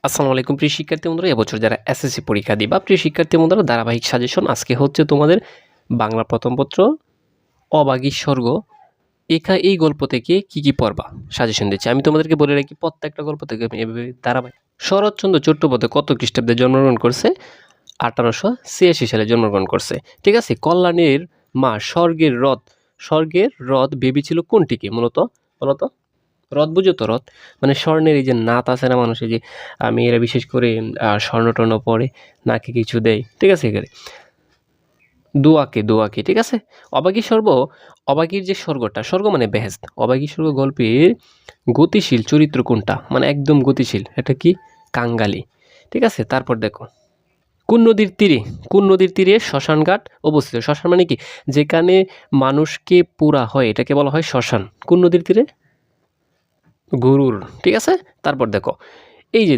আসসালামু আলাইকুম প্রিয় শিক্ষার্থী বন্ধুরা, এবছর যারা এসএসসি পরীক্ষা দিবা প্রিয় শিক্ষার্থী বন্ধুরা, ধারাবাহিক সাজেশন আজকে হচ্ছে তোমাদের বাংলা প্রথম পত্র অবাগীর স্বর্গ। এই গল্প থেকে কি পড়বা সাজেশন দিচ্ছি। আমি তোমাদেরকে বলে রাখি, প্রত্যেকটা গল্প থেকে আমি এভাবে ধারাবাহিক। শরৎচন্দ্র চট্টোপাধ্যায় কত খ্রিস্টাব্দে জন্মগ্রহণ করছে? 1886 সালে জন্মগ্রহণ করছে। ঠিক আছে। কল্যাণীর মা স্বর্গের রথ ভেবেছিল কোনটিকে? মূলত বলতো, রথ বুঝো তো? রথ মানে স্বর্ণের এই যে নাত আছে না মানুষের, যে মেয়েরা বিশেষ করে স্বর্ণ টর্ণ পরে নাকে কিছু দেয়। ঠিক আছে, এখানে দোয়াকে। ঠিক আছে। অবাগীর যে স্বর্গ মানে বেহেস্ত। অবাগীর স্বর্গ গল্পের গতিশীল চরিত্র কোনটা? মানে একদম গতিশীল, এটা কি? কাঙ্গালি। ঠিক আছে। তারপর দেখো, কোন নদীর তীরে শ্মশানঘাট অবস্থিত? শ্মশান মানে কি? যেখানে মানুষকে পোড়া হয় এটাকে বলা হয় শ্মশান। কোন নদীর তীরে? গরুর। ঠিক আছে। তারপর দেখো, এই যে